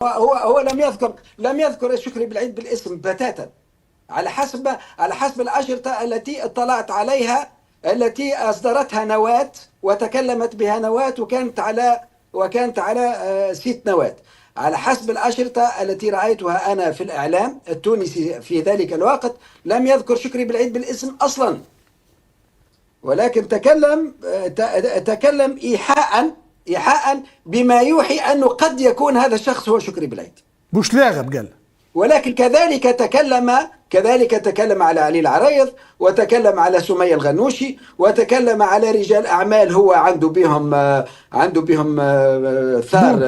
هو لم يذكر شكري بالعيد بالاسم بتاتا، على حسب الأشرطة التي اطلعت عليها، التي أصدرتها نواة وتكلمت بها نواة، وكانت على سيت نواة. على حسب الأشرطة التي رأيتها أنا في الإعلام التونسي في ذلك الوقت، لم يذكر شكري بالعيد بالاسم أصلا، ولكن تكلم إيحاء بما يوحي أنه قد يكون هذا الشخص هو شكري بالعيد. بوشلاغب قال. ولكن كذلك تكلم على علي العريض، وتكلم على سمية الغنوشي، وتكلم على رجال أعمال هو عنده بهم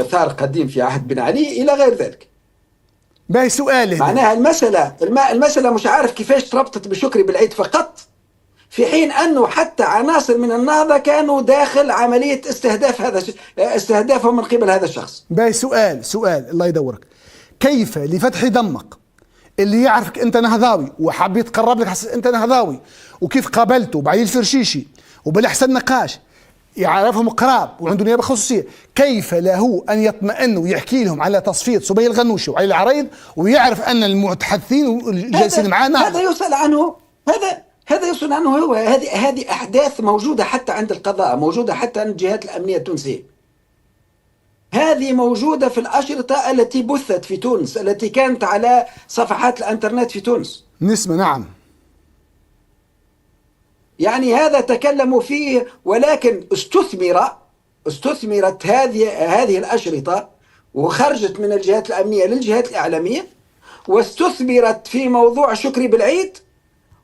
ثار قديم في عهد بن علي إلى غير ذلك. باهي سؤال هنا. معناها المسألة مش عارف كيفاش تربطت بشكري بالعيد فقط، في حين أنه حتى عناصر من النهضة كانوا داخل عملية استهدافهم من قبل هذا الشخص. باهي سؤال الله يدورك. كيف لفتحي دمك اللي يعرفك انت نهضاوي وحاب يتقرب لك حسن انت نهضاوي، وكيف قابلته بعدين الفرشيشي وبالحسن نقاش يعرفهم قراب وعنده نيابه خصوصيه، كيف له ان يطمئن ويحكي لهم على تصفيه سمية الغنوشي وعلي العريض ويعرف ان المتحدثين والجالسين معاه هذا يسأل عنه. هذا يسأل عنه هو. هذه أحداث موجودة حتى عند القضاء، موجودة حتى عند الجهات الأمنية التونسية، هذه موجودة في الأشرطة التي بثت في تونس، التي كانت على صفحات الانترنت في تونس. نسمة نعم. يعني هذا تكلموا فيه، ولكن استثمرت هذه الأشرطة وخرجت من الجهات الأمنية للجهات الإعلامية، واستثمرت في موضوع شكري بالعيد،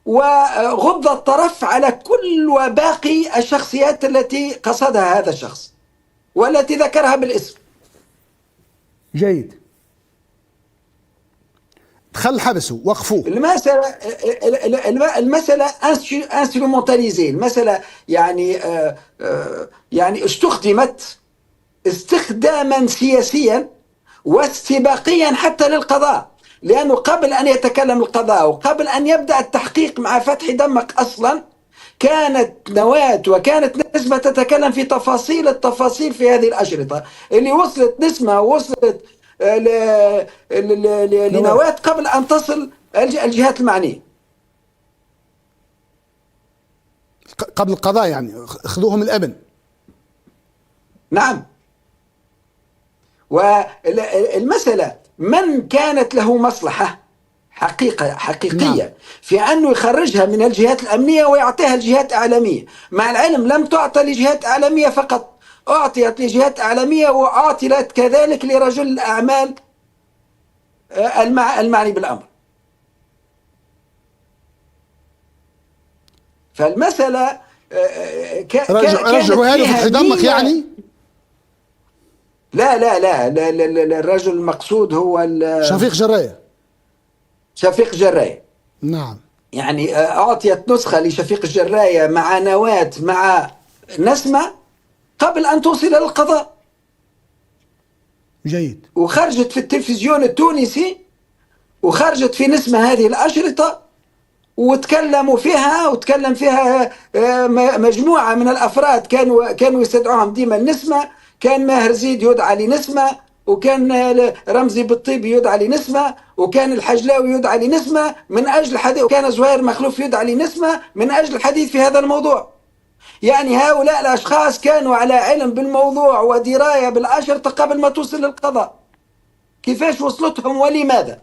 وغض الطرف على كل وباقي الشخصيات التي قصدها هذا الشخص والتي ذكرها بالاسم. جيد. دخل حبسه وقفوه. المسألة انسترومونتاليزي، المسألة يعني استخدمت استخداما سياسيا واستباقيا حتى للقضاء، لأنه قبل أن يتكلم القضاء وقبل أن يبدأ التحقيق مع فتحي دمك أصلا، كانت نواة وكانت نسمة تتكلم في التفاصيل في هذه الأشرطة اللي وصلت لنواة قبل أن تصل الجهات المعنية. قبل القضاء يعني خذوهم الأبن. نعم. والمسألة من كانت له مصلحة حقيقية نعم. في أنه يخرجها من الجهات الأمنية ويعطيها الجهات الإعلامية، مع العلم لم تعطى لجهات إعلامية فقط، أعطيت لجهات إعلامية وأعطيت كذلك لرجل الأعمال المعني بالأمر. فالمسألة رجعوا هذا فتحي دمك يعني؟ لا لا لا لا لا, لا, لا الرجل المقصود هو شفيق جراية. نعم. يعني أعطيت نسخة لشفيق جراية مع نواة مع نسمة قبل أن توصل للقضاء. جيد. وخرجت في التلفزيون التونسي، وخرجت في نسمة هذه الأشرطة، وتكلم فيها مجموعة من الأفراد كانوا يستدعوهم ديما النسمة. كان ماهر زيد يدعى لنسمة، وكان رمزي بالطيبي يدعى لنسمة، وكان الحجلاوي يدعى لنسمة من أجل الحديث، وكان زهير مخلوف يدعى لنسمة من أجل الحديث في هذا الموضوع. يعني هؤلاء الأشخاص كانوا على علم بالموضوع ودراية بالأشرطة قبل ما توصل للقضاء. كيفاش وصلتهم ولماذا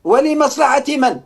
ولمصلحة من؟